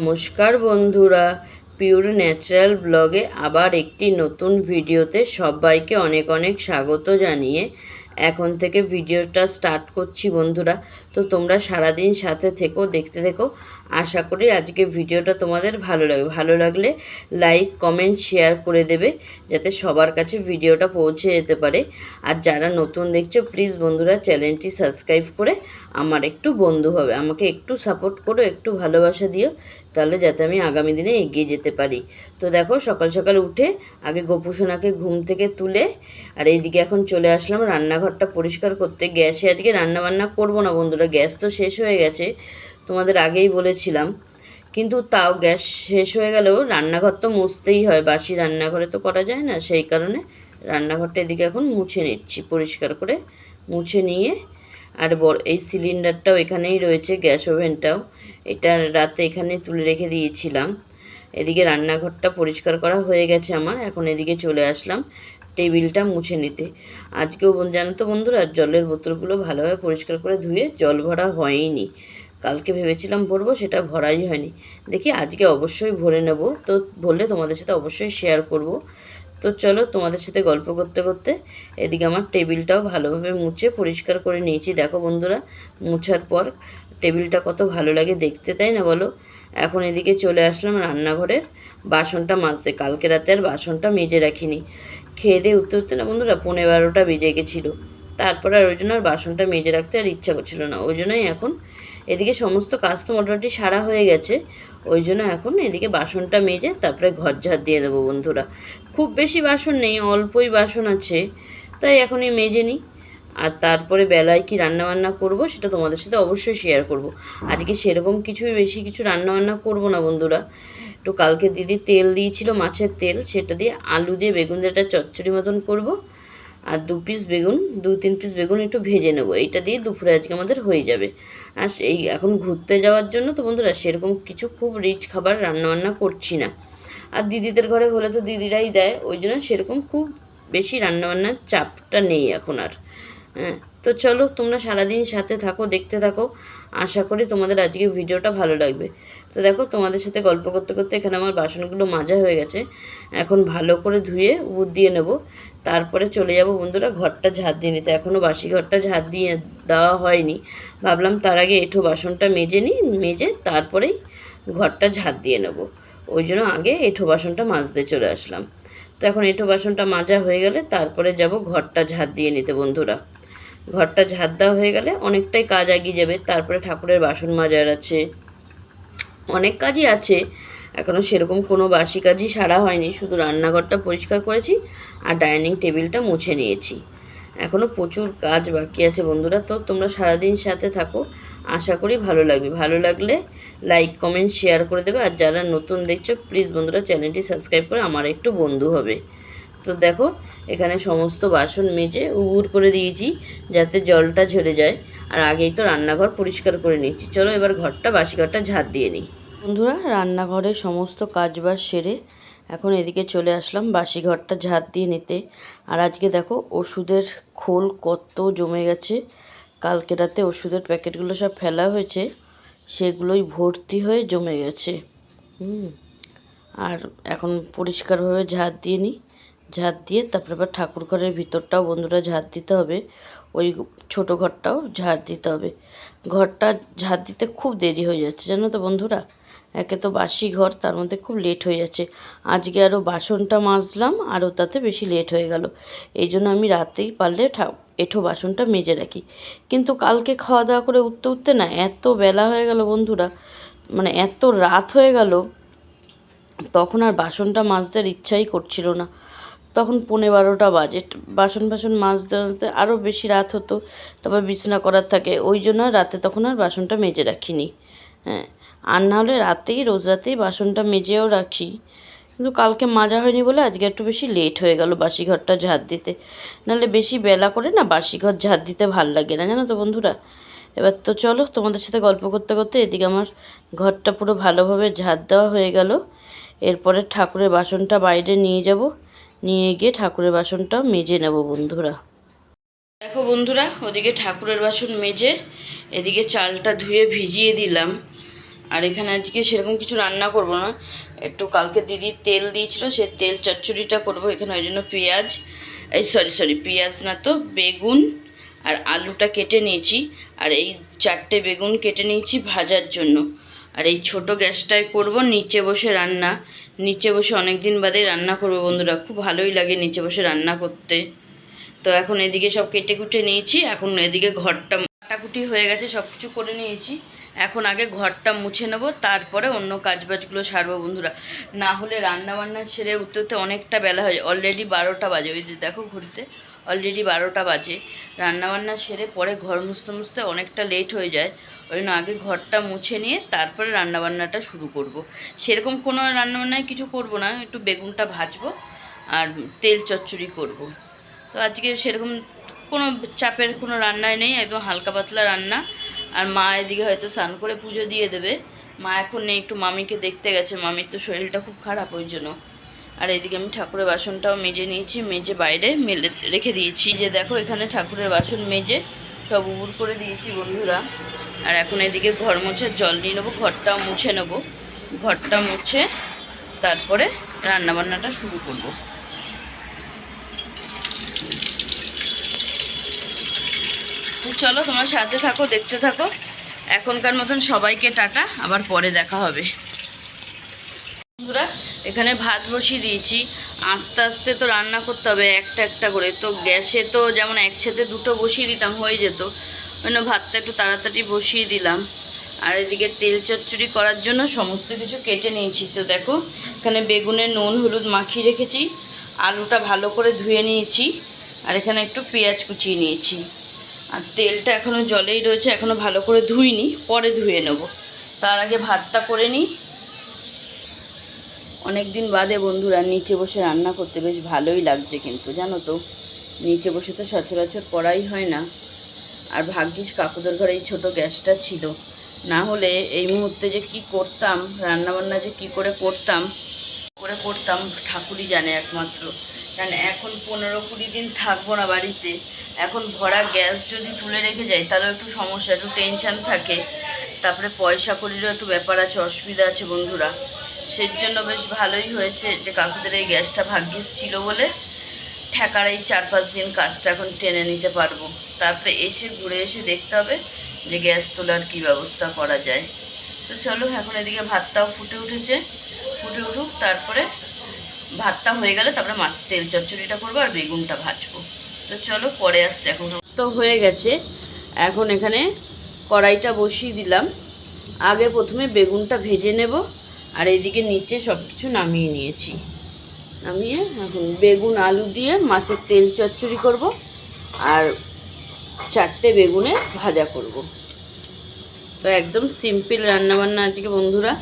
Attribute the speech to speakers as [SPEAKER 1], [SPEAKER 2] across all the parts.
[SPEAKER 1] নমস্কার বন্ধুরা, pure natural ব্লগে আবার একটি নতুন ভিডিওতে সবাইকে অনেক অনেক স্বাগত জানিয়ে এখন থেকে ভিডিওটা স্টার্ট করছি বন্ধুরা। তো তোমরা সারাদিন সাথে থেকো, দেখতে থেকো। আশা করি আজকে ভিডিওটা তোমাদের ভালো লাগবে। ভালো লাগলে লাইক কমেন্ট শেয়ার করে দেবে, যাতে সবার কাছে ভিডিওটা পৌঁছে যেতে পারে। আর যারা নতুন দেখছো প্লিজ বন্ধুরা চ্যানেলটি সাবস্ক্রাইব করে আমার একটু বন্ধু হবে, আমাকে একটু সাপোর্ট করো, একটু ভালোবাসা দিও, তাহলে যাতে আমি আগামী দিনে এগিয়ে যেতে পারি। তো দেখো সকাল সকাল উঠে আগে গোপুসোনাকে ঘুম থেকে তুলে আর এইদিকে এখন চলে আসলাম রান্নাঘরটা পরিষ্কার করতে। গ্যাসে আজকে রান্না বান্না করবো না বন্ধুরা, গ্যাস তো শেষ হয়ে গেছে, তোমাদের আগেই বলেছিলাম। কিন্তু তাও গ্যাস শেষ হয়ে গেলেও রান্নাঘর তো মুছতেই হয়, বাসি রান্নাঘরে তো করা যায় না, সেই কারণে রান্নাঘরটা এদিকে এখন মুছে নিচ্ছি, পরিষ্কার করে মুছে নিয়ে। আর এই সিলিন্ডারটাও এখানেই রয়েছে, গ্যাস ওভেনটাও, এটা রাতে এখানে তুলে রেখে দিয়েছিলাম। এদিকে রান্নাঘরটা পরিষ্কার করা হয়ে গেছে আমার, এখন এদিকে চলে আসলাম টেবিলটা মুছে নিতে। আজকেও জানো তো বন্ধুরা, জলের বোতলগুলো ভালোভাবে পরিষ্কার করে ধুয়ে জল ভরা হয়নি। কালকে ভেবেছিলাম ভরবো, সেটা ভরাই হয়নি। দেখি আজকে অবশ্যই ভরে নেব, তো ভরলে তোমাদের সাথে অবশ্যই শেয়ার করব। তো চলো তোমাদের সাথে গল্প করতে করতে এদিকে আমার টেবিলটাও ভালোভাবে মুছে পরিষ্কার করে নিয়েছি। দেখো বন্ধুরা, মুছার পর টেবিলটা কত ভালো লাগে দেখতে, তাই না বলো? এখন এদিকে চলে আসলাম রান্নাঘরের বাসনটা মাজতে। কালকে রাতে আর বাসনটা মেজে রাখিনি, খেয়ে দিয়ে উঠতে উঠতে না বন্ধুরা 11:30 বেজে গেছিলো। তারপর আর ওই জন্য আর বাসনটা মেজে রাখতে আর ইচ্ছা করছিল না, ওই জন্যই এখন এদিকে সমস্ত কাজ তো মোটামুটি সারা হয়ে গেছে, ওই জন্য এখন এদিকে বাসনটা মেজে তারপরে ঘর ঝাড় দিয়ে দেবো বন্ধুরা। খুব বেশি বাসন নেই, অল্পই বাসন আছে, তাই এখনই মেজে নিই। আর তারপরে বেলায় কি রান্নাবান্না করব সেটা তোমাদের সাথে অবশ্যই শেয়ার করব। আজকে সেরকম কিছুই বেশি কিছু রান্নাবান্না করব না বন্ধুরা। একটু কালকে দিদি তেল দিয়েছিল, মাছের তেল, সেটা দিয়ে আলু দিয়ে বেগুন দিয়ে একটা চচ্চড়ি মতন করব। আর 2-3 পিস বেগুন একটু ভেজে নেবো, এইটা দিয়ে দুপুরে আজকে আমাদের হয়ে যাবে। আর এই এখন ঘুরতে যাওয়ার জন্য তো বন্ধুরা সেরকম কিছু খুব রিচ খাবার রান্নাবান্না করছি না। আর দিদিদের ঘরে হলে তো দিদিরাই দেয়, ওই জন্য সেরকম খুব বেশি রান্নাবান্নার চাপটা নেই এখন আর। হ্যাঁ, তো চলো তোমরা সারাদিন সাথে থাকো, দেখতে থাকো। আশা করি তোমাদের আজকে ভিডিওটা ভালো লাগবে। তো দেখো তোমাদের সাথে গল্প করতে করতে এখানে আমার বাসনগুলো মাজা হয়ে গেছে, এখন ভালো করে ধুয়ে উদ দিয়ে নেব। তারপরে চলে যাব বন্ধুরা ঘরটা ঝাড় দিয়ে নিতে। এখনও বাসি ঘরটা ঝাড় দিয়ে দেওয়া হয়নি, ভাবলাম তার আগে এঁঠো বাসনটা মেজে নিই, মেজে তারপরেই ঘরটা ঝাড় দিয়ে নেব। ওই জন্য আগে এঁঠো বাসনটা মাজতে চলে আসলাম। তো এখন এঁঠো বাসনটা মাজা হয়ে গেলে তারপরে যাব ঘরটা ঝাড় দিয়ে নিতে বন্ধুরা। ঘরটা ঝাড় দেওয়া হয়ে গেলে অনেকটাই কাজ এগিয়ে যাবে। তারপরে ঠাকুরের বাসন মাজার আছে, অনেক কাজই আছে। এখনও সেরকম কোনো বাসি কাজই সারা হয়নি, শুধু রান্নাঘরটা পরিষ্কার করেছি আর ডাইনিং টেবিলটা মুছে নিয়েছি। এখনও প্রচুর কাজ বাকি আছে বন্ধুরা। তো তোমরা সারাদিন সাথে থাকো, আশা করি ভালো লাগবে। ভালো লাগলে লাইক কমেন্ট শেয়ার করে দেবে। আর যারা নতুন দেখছো প্লিজ বন্ধুরা চ্যানেলটি সাবস্ক্রাইব করে আমার একটু বন্ধু হবে। তো দেখো এখানে সমস্ত বাসন মেজে উবুর করে দিয়েছি, যাতে জলটা ঝরে যায়। আর আগেই তো রান্নাঘর পরিষ্কার করে নিচ্ছি। চলো এবার বাসি ঘরটা ঝাড় দিয়ে নিই বন্ধুরা। রান্নাঘরের সমস্ত কাজবাজ সেরে এখন এদিকে চলে আসলাম বাসি ঘরটা ঝাড় দিয়ে নিতে। আর আজকে দেখো ওষুধের খোল কত জমে গেছে, কালকে রাতে ওষুধের প্যাকেটগুলো সব ফেলা হয়েছে, সেগুলোই ভর্তি হয়ে জমে গেছে। আর এখন পরিষ্কারভাবে ঝাড় দিয়ে নিই, ঝাড় দিয়ে তারপরে আবার ঠাকুর ঘরের ভিতরটাও বন্ধুরা ঝাড় দিতে হবে, ওই ছোটো ঘরটাও ঝাড় দিতে হবে। ঘরটা ঝাড় দিতে খুব দেরি হয়ে যাচ্ছে জানো তো বন্ধুরা, একে তো বাসি ঘর, তার মধ্যে খুব লেট হয়ে যাচ্ছে। আজকে আরও বাসনটা মাজলাম, আরও তাতে বেশি লেট হয়ে গেল। এই জন্য আমি রাতেই পারলে এঁঠো বাসনটা মেজে রাখি। কিন্তু কালকে খাওয়া দাওয়া করে উঠতে উঠতে না এত বেলা হয়ে গেল বন্ধুরা, মানে এত রাত হয়ে গেল, তখন আর বাসনটা মাজতে ইচ্ছাই করছিল না। তখন 11:30 বাজে, বাসন মাজতে মাজতে আরও বেশি রাত হতো। তারপর বিছানা করার থাকে, ওই জন্য রাতে তখন আর বাসনটা মেজে রাখিনি। হ্যাঁ, আর নাহলে রোজ রাতেই বাসনটা মেজেও রাখি, কিন্তু কালকে মাজা হয়নি বলে আজকে একটু বেশি লেট হয়ে গেল বাসি ঘরটা ঝাড় দিতে। নাহলে বেশি বেলা করে না বাসি ঘর ঝাড় দিতে ভাল লাগে না জানো তো বন্ধুরা। এবার তো চলো তোমাদের সাথে গল্প করতে করতে এদিকে আমার ঘরটা পুরো ভালোভাবে ঝাড় দেওয়া হয়ে গেল। এরপরে ঠাকুরের বাসনটা বাইরে নিয়ে যাব, নিয়ে গিয়ে ঠাকুরের বাসনটা মেজে নেব বন্ধুরা। দেখো বন্ধুরা, ওদিকে ঠাকুরের বাসন মেজে এদিকে চালটা ধুয়ে ভিজিয়ে দিলাম। আর এখানে আজকে সেরকম কিছু রান্না করব না, একটু কালকে দিদি তেল দিয়েছিল, সে তেল চচ্চড়িটা করব। এখানে ওই জন্য পেঁয়াজ, এই সরি পেঁয়াজ না তো বেগুন আর আলুটা কেটে নিয়েছি। আর এই 4টে বেগুন কেটে নিয়েছি ভাজার জন্য। আর এই ছোট গ্যাসটায় করব, নিচে বসে রান্না। নিচে বসে অনেক দিন বাদে রান্না করব বন্ধুরা, খুব ভালোই লাগে নিচে বসে রান্না করতে। তো এখন এদিকে সব কেটে কুটে নিয়েছি, এখন এদিকে ঘরটা কাটাকুটি হয়ে গেছে, সব কিছু করে নিয়েছি। এখন আগে ঘরটা মুছে নেব, তারপরে অন্য কাজবাজগুলো সারবো বন্ধুরা। না হলে রান্নাবান্না সেরে উঠতে উঠতে অনেকটা বেলা হয়ে যায়। অলরেডি 12টা বাজে, ওই যে দেখো ঘড়িতে অলরেডি 12টা বাজে। রান্নাবান্না সেরে পরে ঘর মুছতে মুছতে অনেকটা লেট হয়ে যায়। ওই জন্য আগে ঘরটা মুছে নিয়ে তারপরে রান্নাবান্নাটা শুরু করব। সেরকম কোনো রান্নাবান্নায় কিছু করব না, একটু বেগুনটা ভাজবো আর তেল চচ্চড়ি করব। তো আজকে সেরকম কোনো চাপের কোনো রান্নাই নেই, একদম হালকা পাতলা রান্না। আর মা এদিকে হয়তো স্নান করে পুজো দিয়ে দেবে। মা এখন নেই, একটু মামিকে দেখতে গেছে, মামির তো শরীরটা খুব খারাপ ওই জন্য। আর এদিকে আমি ঠাকুরের বাসনটাও মেজে নিয়েছি, মেজে বাইরে মেলে রেখে দিয়েছি। যে দেখো এখানে ঠাকুরের বাসন মেজে সব উবুর করে দিয়েছি বন্ধুরা। আর এখন এদিকে ঘর মোছার জল নিয়ে নেবো, ঘরটাও মুছে নেবো। ঘরটা মুছে তারপরে রান্নাবান্নাটা শুরু করব। চলো তোমার সাথে থাকো, দেখতে থাকো। এখনকার মতন সবাইকে টাটা, আবার পরে দেখা হবে বন্ধুরা। এখানে ভাত বসিয়ে দিয়েছি, আস্তে আস্তে তো রান্না করতে হবে একটা একটা করে। তো গ্যাসে তো যেমন একসাথে দুটো বসিয়ে দিতাম হয়ে যেত, ওই জন্য ভাতটা একটু তাড়াতাড়ি বসিয়ে দিলাম। আর এদিকে তেল চচ্চড়ি করার জন্য সমস্ত কিছু কেটে নিয়েছি। তো দেখো এখানে বেগুনে নুন হলুদ মাখিয়ে রেখেছি, আলুটা ভালো করে ধুয়ে নিয়েছি, আর এখানে একটু পেঁয়াজ কুচিয়ে নিয়েছি। আর তেলটা এখনও জলেই রয়েছে, এখনও ভালো করে ধুইনি, পরে ধুয়ে নেব। তার আগে ভাতটা করে নিই। অনেক দিন বাদে বন্ধুরা নিচে বসে রান্না করতে বেশ ভালোই লাগছে, কিন্তু জানো তো নিচে বসে তো সচরাচর করাই হয় না। আর ভাগ্যিস কাকুদের ঘরে এই ছোটো গ্যাসটা ছিল, না হলে এই মুহূর্তে যে কি করতাম, রান্নাবান্না যে কি করে করতাম ঠাকুরই জানে একমাত্র। কারণ এখন 15-20 দিন থাকবো না বাড়িতে, এখন ভরা গ্যাস যদি তুলে রেখে যাই তাহলে একটু সমস্যা, একটু টেনশান থাকে। তারপরে পয়সা কড়িরও একটু ব্যাপার আছে, অসুবিধা আছে বন্ধুরা। সেই জন্য বেশ ভালোই হয়েছে যে কাকুদের এই গ্যাসটা ভাগ্যিস ছিল বলে ঠেকার এই 4-5 দিন কাজটা এখন টেনে নিতে পারবো। তারপরে এসে ঘুরে এসে দেখতে হবে যে গ্যাস তোলার কী ব্যবস্থা করা যায়। তো চলো এখন এদিকে ভাতটাও ফুটে উঠেছে, ফুটে উঠুক, তারপরে ভাতটা হয়ে গেলে তারপরে মাছ তেল চচ্চড়িটা করবো আর বেগুনটা ভাজবো। তো চলো পরে আসছে। এখন তো হয়ে গেছে, এখন এখানে কড়াইটা বসিয়ে দিলাম। আগে প্রথমে বেগুনটা ভেজে নেব, আর এইদিকে নিচে সব কিছু নামিয়ে নিয়েছি। নামিয়ে এখন বেগুন আলু দিয়ে মাছের তেল চচ্চড়ি করব, আর 4টে বেগুনে ভাজা করব। তো একদম সিম্পল রান্নাবান্না আজকে বন্ধুরা।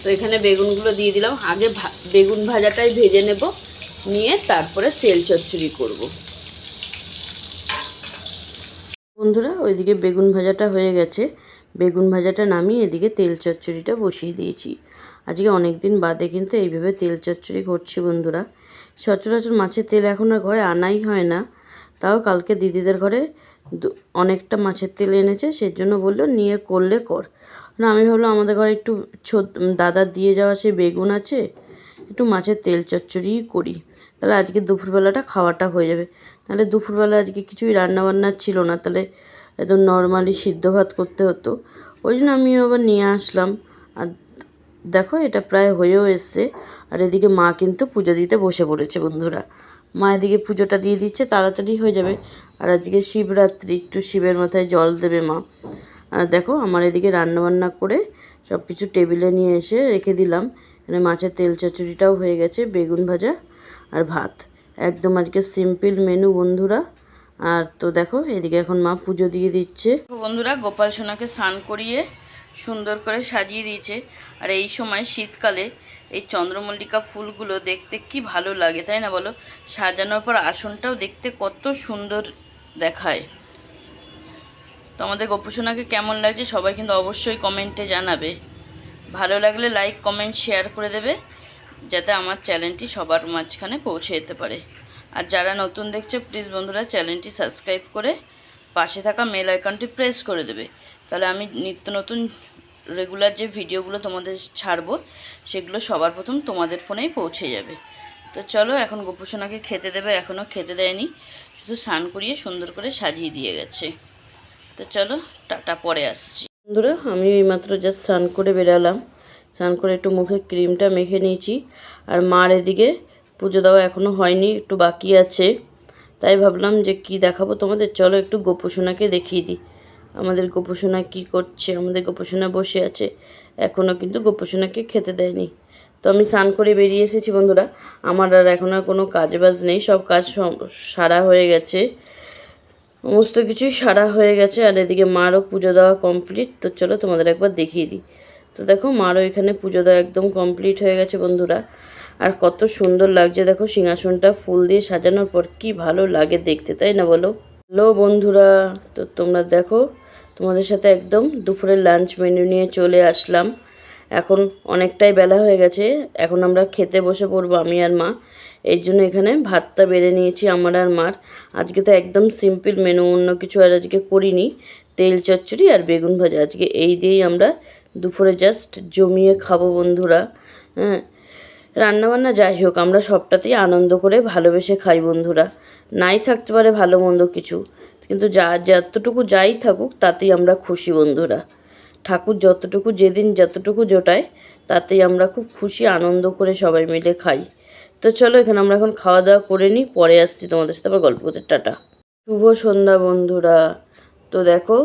[SPEAKER 1] তো এখানে বেগুনগুলো দিয়ে দিলাম, আগে বেগুন ভাজাটাই ভেজে নেব, নিয়ে তারপরে তেল চচ্চড়ি করব বন্ধুরা। ওইদিকে বেগুন ভাজাটা হয়ে গেছে, বেগুন ভাজাটা নামিয়ে এদিকে তেল চচ্চড়িটা বসিয়ে দিয়েছি। আজকে অনেক দিন বাদে কিন্তু এইভাবে তেল চচ্চড়ি করছি বন্ধুরা। সচরাচর মাছের তেল এখন আর ঘরে আনাই হয় না, তাও কালকে দিদিদের ঘরে অনেকটা মাছের তেল এনেছে, সেজন্য বললো নিয়ে করলে কর। না আমি ভাবলাম আমাদের ঘরে একটু দাদা দিয়ে যাওয়া সেই বেগুন আছে, একটু মাছের তেল চচ্চড়িই করি, তাহলে আজকে দুপুরবেলাটা খাওয়াটা হয়ে যাবে। নাহলে দুপুরবেলা আজকে কিছুই রান্নাবান্না ছিল না, তাহলে একদম নর্মালি সিদ্ধ ভাত করতে হতো। ওই জন্য আমি আবার নিয়ে আসলাম। আর দেখো এটা প্রায় হয়েও এসছে। আর এদিকে মা কিন্তু পুজো দিতে বসে পড়েছে বন্ধুরা। মা এদিকে পুজোটা দিয়ে দিচ্ছে, তাড়াতাড়ি হয়ে যাবে। আর আজকে শিবরাত্রি, একটু শিবের মাথায় জল দেবে মা। আর দেখো আমার এদিকে রান্নাবান্না করে সব কিছু টেবিলে নিয়ে এসে রেখে দিলাম। এখানে মাছের তেল চচ্চড়িটাও হয়ে গেছে, বেগুন ভাজা আর ভাত, একদম আজকে সিম্পল মেনু বন্ধুরা। আর তো দেখো এদিকে এখন মা পুজো দিয়ে দিচ্ছে বন্ধুরা। গোপাল সোনাকে স্নান করিয়ে সুন্দর করে সাজিয়ে দিয়েছে। আর এই সময় শীতকালে এই চন্দ্রমল্লিকা ফুলগুলো দেখতে কি ভালো লাগে, তাই না বলো? সাজানোর পর আসনটাও দেখতে কত সুন্দর দেখায়। তো আমাদের গোপুসোনাকে কেমন লাগছে সবাই কিন্তু অবশ্যই কমেন্টে জানাবে। ভালো লাগলে লাইক কমেন্ট শেয়ার করে দেবে, যাতে আমার চ্যানেলটি সবার মাঝখানে পৌঁছে যেতে পারে। আর যারা নতুন দেখছো প্লিজ বন্ধুরা চ্যানেলটি সাবস্ক্রাইব করে পাশে থাকা বেল আইকনটি প্রেস করে দেবে, তাহলে আমি নিত্য নতুন রেগুলার যে ভিডিওগুলো তোমাদের ছাড়বো সেগুলো সবার প্রথম তোমাদের ফোনেই পৌঁছে যাবে। তো চলো এখন গোপুসোনাকে খেতে দেবে, এখনও খেতে দেয়নি, শুধু স্নান করিয়ে সুন্দর করে সাজিয়ে দিয়ে গেছে। তো চলো টাটা, পরে আসছি। বন্ধুরা আমি এইমাত্র জাস্ট স্নান করে বেরালাম, স্নান করে একটু মুখে ক্রিমটা মেখে নিয়েছি। আর মার এদিকে পুজো দেওয়া এখনও হয়নি, একটু বাকি আছে, তাই ভাবলাম যে কি দেখাবো তোমাদের, চলো একটু গোপুসোনাকে দেখিয়ে দিই। আমাদের গোপুসোনা কি করছে, আমাদের গোপুসোনা বসে আছে, এখনও কিন্তু গোপুসোনাকে খেতে দেয়নি। তো আমি স্নান করে বেরিয়ে এসেছি বন্ধুরা, আমার আর এখন আর কোনো কাজ বাজ নেই, সব কাজ সারা হয়ে গেছে, সমস্ত কিছুই সারা হয়ে গেছে। আর এদিকে মারও পুজো দেওয়া কমপ্লিট। তো চলো তোমাদের একবার দেখিয়ে দিই। তো দেখো মারও এখানে পুজো দেওয়া একদম কমপ্লিট হয়ে গেছে বন্ধুরা। আর কত সুন্দর লাগছে দেখো, সিংহাসনটা ফুল দিয়ে সাজানোর পর কি ভালো লাগে দেখতে, তাই না বলো? হ্যালো বন্ধুরা, তো তোমরা দেখো তোমাদের সাথে একদম দুপুরের লাঞ্চ মেনু নিয়ে চলে আসলাম। এখন অনেকটাই বেলা হয়ে গেছে, এখন আমরা খেতে বসে পড়বো আমি আর মা। এই জন্য এখানে ভাতটা বেড়ে নিয়েছি আমার আর মার। আজকে তো একদম সিম্পল মেনু, অন্য কিছু আর আজকে করিনি। তেল চচ্চড়ি আর বেগুন ভাজা, আজকে এই দিয়েই আমরা দুপুরে জাস্ট জমিয়ে খাবো বন্ধুরা। হ্যাঁ, রান্নাবান্না যাই হোক আমরা সবটাতেই আনন্দ করে ভালোবেসে খাই বন্ধুরা। নাই থাকতে পারে ভালো মন্দ কিছু, কিন্তু যতটুকু যাই থাকুক তাতেই আমরা খুশি বন্ধুরা। ঠাকুর যতটুকু যেদিন যতটুকু জোটায় তাতেই আমরা খুব খুশি আনন্দ করে সবাই মিলে খাই। তো চলো এখানে আমরা এখন খাওয়া দাওয়া করে নিই, পরে আসছি তোমাদের সাথে আবার গল্প করতে। টাটা, শুভ সন্ধ্যা বন্ধুরা। তো দেখো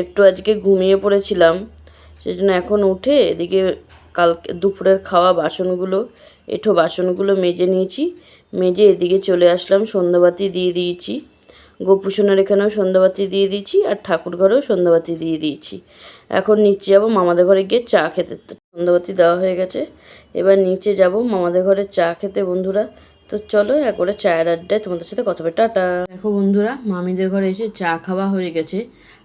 [SPEAKER 1] একটু আজকে ঘুমিয়ে পড়েছিলাম, সেই জন্য এখন উঠে এদিকে কালকে দুপুরের খাওয়া বাসনগুলো মেজে নিয়েছি। মেজে এদিকে চলে আসলাম, সন্ধ্যাবাতি দিয়ে দিয়েছি। গোপুসোনার এখানেও সন্ধ্যাবাতি দিয়ে দিয়েছি, আর ঠাকুর ঘরেও সন্ধ্যাবাতি দিয়ে দিয়েছি। এখন নিচে যাবো মামাদের ঘরে গিয়ে চা খেতে। সন্ধ্যাবাতি দেওয়া হয়ে গেছে, এবার নিচে যাব মামাদের ঘরে চা খেতে বন্ধুরা। তো চলো একবারে চায়ের আড্ডায় তোমাদের সাথে কথা বলি। টাটা। দেখো বন্ধুরা মামিদের ঘরে এসে চা খাওয়া হয়ে গেছে।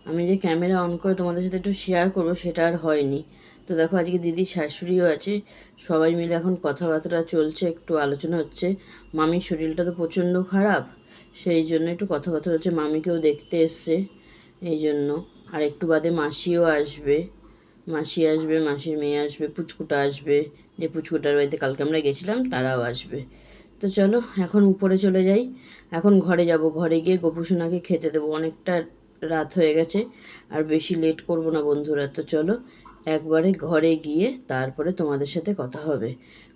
[SPEAKER 1] আমি যে ক্যামেরা অন করে তোমাদের সাথে একটু শেয়ার করবো সেটা আর হয়নি। তো দেখো আজকে দিদির শাশুড়িও আছে, সবাই মিলে এখন কথাবার্তা চলছে, একটু আলোচনা হচ্ছে। মামির শরীরটা তো প্রচণ্ড খারাপ, সেই জন্য একটু কথাবার্তা হচ্ছে। মামিকেও দেখতে এসছে এই জন্য। আর একটু বাদে মাসিও আসবে, মাসির মেয়ে আসবে, পুচকুটা আসবে, যে পুচকুটার বাড়িতে কালকে আমরা গেছিলাম তারাও আসবে। তো চলো এখন উপরে চলে যাই, এখন ঘরে যাব, ঘরে গিয়ে গোপুসোনাকে খেতে দেবো, অনেকটা রাত হয়ে গেছে, আর বেশি লেট করব না বন্ধুরা। তো চলো একবারে ঘরে গিয়ে তারপরে তোমাদের সাথে কথা হবে।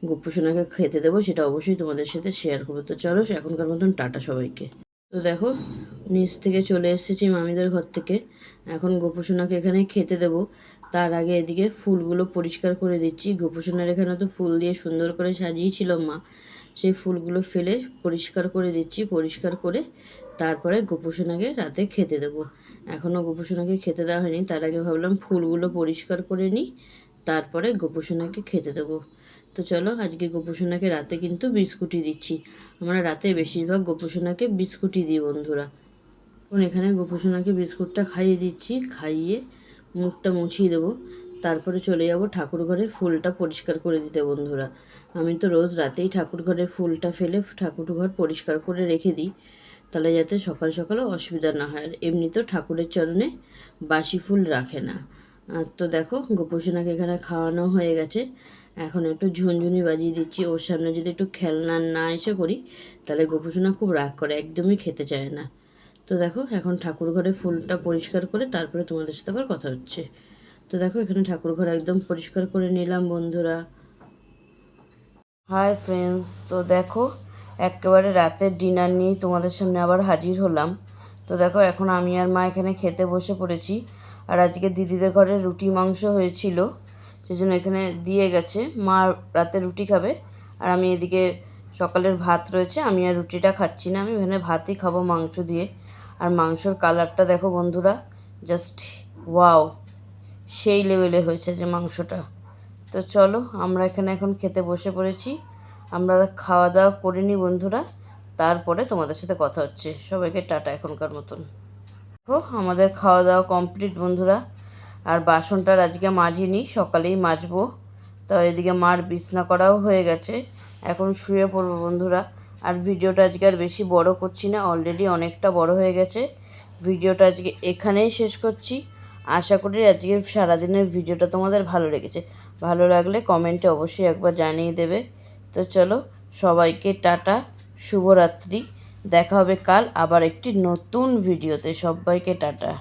[SPEAKER 1] গোপুসোনাকে খেতে দেবো সেটা অবশ্যই তোমাদের সাথে শেয়ার করবো। তো চলো এখনকার মতন টাটা সবাইকে। তো দেখো নিচ থেকে চলে এসেছি মামিদের ঘর থেকে, এখন গোপুসোনাকে এখানে খেতে দেবো। তার আগে এদিকে ফুলগুলো পরিষ্কার করে দিচ্ছি। গোপুসোনার এখানে তো ফুল দিয়ে সুন্দর করে সাজিয়েছিল মা, সেই ফুলগুলো ফেলে পরিষ্কার করে দিচ্ছি। পরিষ্কার করে তারপরে গোপুসোনাকে রাতে খেতে দেবো। এখনও গোপুসোনাকে খেতে দেওয়া হয়নি, তার আগে ভাবলাম ফুলগুলো পরিষ্কার করে নিই, তারপরে গোপুসোনাকে খেতে দেবো। তো চলো আজকে গোপুসোনাকে রাতে কিন্তু বিস্কুটই দিচ্ছি। আমরা রাতে বেশিরভাগ গোপুসোনাকে বিস্কুটই দিই বন্ধুরা। এখন এখানে গোপুসোনাকে বিস্কুটটা খাইয়ে দিচ্ছি, খাইয়ে মুখটা মুছিয়ে দেবো, তারপরে চলে যাব ঠাকুর ঘরের ফুলটা পরিষ্কার করে দিতে বন্ধুরা। আমি তো রোজ রাতেই ঠাকুর ঘরের ফুলটা ফেলে ঠাকুর ঘর পরিষ্কার করে রেখে দিই, তাহলে যাতে সকাল সকালে অসুবিধা না হয়। আর এমনিতেও ঠাকুরের চরণে বাসি ফুল রাখে না। তো দেখো গোপুসোনাকে এখানে খাওয়ানো হয়ে গেছে, এখন একটু ঝুনঝুনি বাজিয়ে দিচ্ছি। ওর সামনে যদি একটু খেলনা না এসে করি তাহলে গোপুসোনা খুব রাগ করে, একদমই খেতে চায় না। তো দেখো এখন ঠাকুর ঘরে ফুলটা পরিষ্কার করে তারপরে তোমাদের সাথে আবার কথা হচ্ছে। তো দেখো এখানে ঠাকুর ঘর একদম পরিষ্কার করে নিলাম বন্ধুরা। হাই ফ্রেন্ডস, তো দেখো একেবারে রাতের ডিনার নিয়েই তোমাদের সামনে আবার হাজির হলাম। তো দেখো এখন আমি আর মা এখানে খেতে বসে পড়েছি। আর আজকে দিদিদের ঘরে রুটি মাংস হয়েছিল, সেজন্য এখানে দিয়ে গেছে। মা রাতে রুটি খাবে, আর আমি এদিকে সকালের ভাত রয়েছে, আমি আর রুটিটা খাচ্ছি না, আমি এখানে ভাতই খাবো মাংস দিয়ে। আর মাংসর কালারটা দেখো বন্ধুরা, জাস্ট ওয়াও, সেই লেভেলে হয়েছে যে মাংসটা। তো চলো আমরা এখানে এখন খেতে বসে পড়েছি, আমরা খাওয়া দাওয়া করে নিই বন্ধুরা, তারপরে তোমাদের সাথে কথা হচ্ছে। সবাইকে টাটা এখনকার মতন। দেখো আমাদের খাওয়া দাওয়া কমপ্লিট বন্ধুরা, আর বাসনটা আজকে মাজিনি, সকালেই মাজবো। তো এদিকে মার বিছনা করাও হয়ে গেছে, এখন শুয়ে পড়বো বন্ধুরা। আর ভিডিওটা আজকে আর বেশি বড় করছি না, অলরেডি অনেকটা বড় হয়ে গেছে। ভিডিওটা আজকে এখানেই শেষ করছি। আশা করি আজকে সারাদিনের ভিডিওটা তোমাদের ভালো লেগেছে। ভালো লাগলে কমেন্টে অবশ্যই একবার জানিয়ে দেবে। তো চলো, সবাইকে টাটা, শুভরাত্রি। দেখা হবে কাল আবার একটি নতুন ভিডিওতে। সবাইকে টাটা।